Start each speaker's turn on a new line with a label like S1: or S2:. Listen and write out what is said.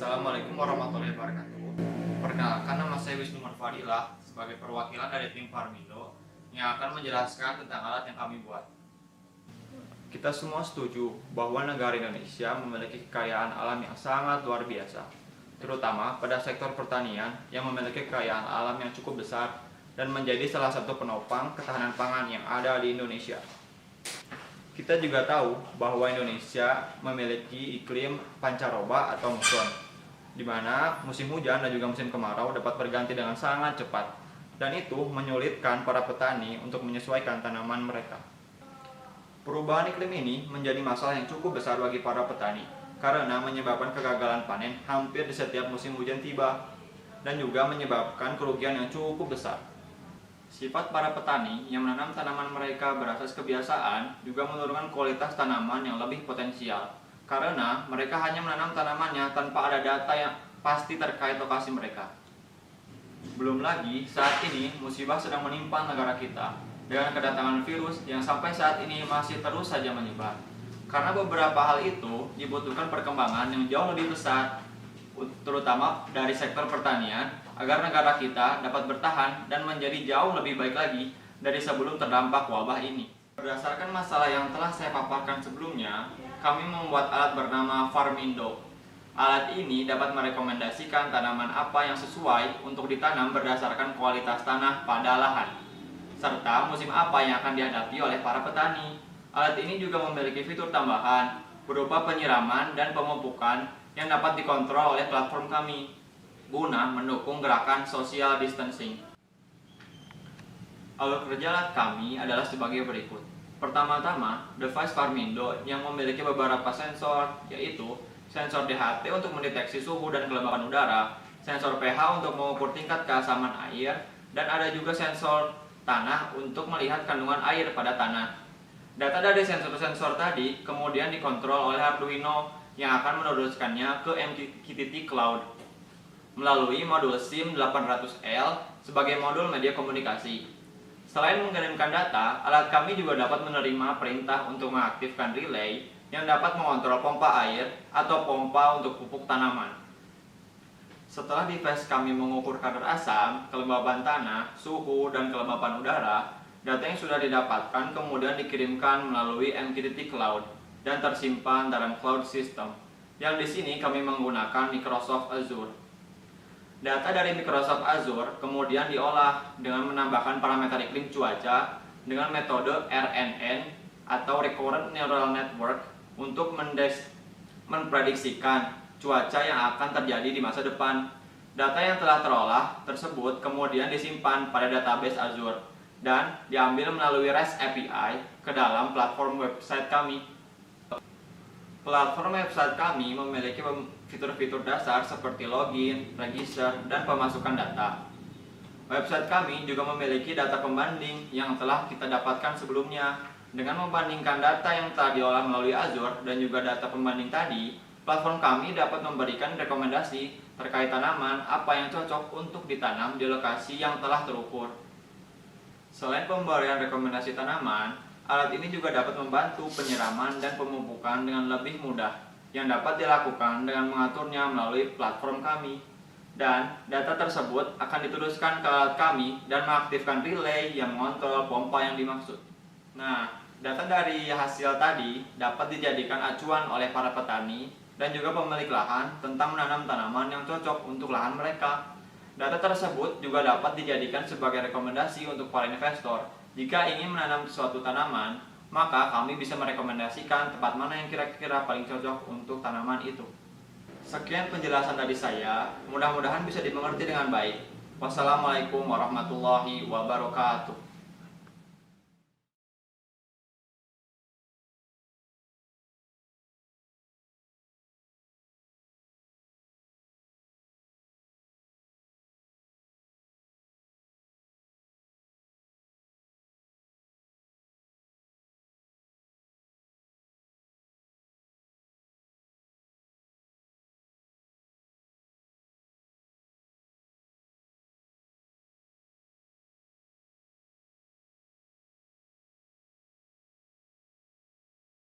S1: Assalamualaikum warahmatullahi wabarakatuh. Perkenalkan, nama saya Wisnu Marfadilah sebagai perwakilan dari tim Farmindo yang akan menjelaskan tentang alat yang kami buat. Kita semua setuju bahwa negara Indonesia memiliki kekayaan alam yang sangat luar biasa, terutama pada sektor pertanian yang memiliki kekayaan alam yang cukup besar dan menjadi salah satu penopang ketahanan pangan yang ada di Indonesia. Kita juga tahu bahwa Indonesia memiliki iklim pancaroba atau muson, di mana musim hujan dan juga musim kemarau dapat berganti dengan sangat cepat, dan itu menyulitkan para petani untuk menyesuaikan tanaman mereka. Perubahan iklim ini menjadi masalah yang cukup besar bagi para petani, karena menyebabkan kegagalan panen hampir di setiap musim hujan tiba, dan juga menyebabkan kerugian yang cukup besar. Sifat para petani yang menanam tanaman mereka berasas kebiasaan juga menurunkan kualitas tanaman yang lebih potensial, karena mereka hanya menanam tanamannya tanpa ada data yang pasti terkait lokasi mereka. Belum lagi, saat ini musibah sedang menimpa negara kita dengan kedatangan virus yang sampai saat ini masih terus saja menyebar. Karena beberapa hal itu dibutuhkan perkembangan yang jauh lebih besar, terutama dari sektor pertanian, agar negara kita dapat bertahan dan menjadi jauh lebih baik lagi dari sebelum terdampak wabah ini. Berdasarkan masalah yang telah saya paparkan sebelumnya, kami membuat alat bernama Farmindo. Alat ini dapat merekomendasikan tanaman apa yang sesuai untuk ditanam berdasarkan kualitas tanah pada lahan, serta musim apa yang akan dihadapi oleh para petani. Alat ini juga memiliki fitur tambahan berupa penyiraman dan pemupukan yang dapat dikontrol oleh platform kami guna mendukung gerakan social distancing. Alur kerja alat kami adalah sebagai berikut. Pertama-tama, device Farmindo yang memiliki beberapa sensor, yaitu sensor DHT untuk mendeteksi suhu dan kelembapan udara, sensor pH untuk mengukur tingkat keasaman air, dan ada juga sensor tanah untuk melihat kandungan air pada tanah. Data dari sensor-sensor tadi kemudian dikontrol oleh Arduino yang akan meneruskannya ke MQTT Cloud melalui modul SIM800L sebagai modul media komunikasi. Selain mengirimkan data, alat kami juga dapat menerima perintah untuk mengaktifkan relay yang dapat mengontrol pompa air atau pompa untuk pupuk tanaman. Setelah device kami mengukur kadar asam, kelembaban tanah, suhu, dan kelembapan udara, data yang sudah didapatkan kemudian dikirimkan melalui MQTT Cloud dan tersimpan dalam cloud system, yang di sini kami menggunakan Microsoft Azure. Data dari Microsoft Azure kemudian diolah dengan menambahkan parameter iklim cuaca dengan metode RNN atau Recurrent Neural Network untuk memprediksikan cuaca yang akan terjadi di masa depan. Data yang telah terolah tersebut kemudian disimpan pada database Azure dan diambil melalui REST API ke dalam platform website kami. Platform website kami memiliki fitur-fitur dasar seperti login, register, dan pemasukan data. Website kami juga memiliki data pembanding yang telah kita dapatkan sebelumnya. Dengan membandingkan data yang telah diolah melalui Azure dan juga data pembanding tadi, platform kami dapat memberikan rekomendasi terkait tanaman apa yang cocok untuk ditanam di lokasi yang telah terukur. Selain pemberian rekomendasi tanaman, alat ini juga dapat membantu penyiraman dan pemupukan dengan lebih mudah, yang dapat dilakukan dengan mengaturnya melalui platform kami. Dan data tersebut akan diteruskan ke alat kami dan mengaktifkan relay yang mengontrol pompa yang dimaksud. Nah, data dari hasil tadi dapat dijadikan acuan oleh para petani dan juga pemilik lahan tentang menanam tanaman yang cocok untuk lahan mereka. Data tersebut juga dapat dijadikan sebagai rekomendasi untuk para investor. Jika ingin menanam suatu tanaman, maka kami bisa merekomendasikan tempat mana yang kira-kira paling cocok untuk tanaman itu. Sekian penjelasan dari saya, mudah-mudahan bisa dimengerti dengan baik. Wassalamualaikum warahmatullahi wabarakatuh.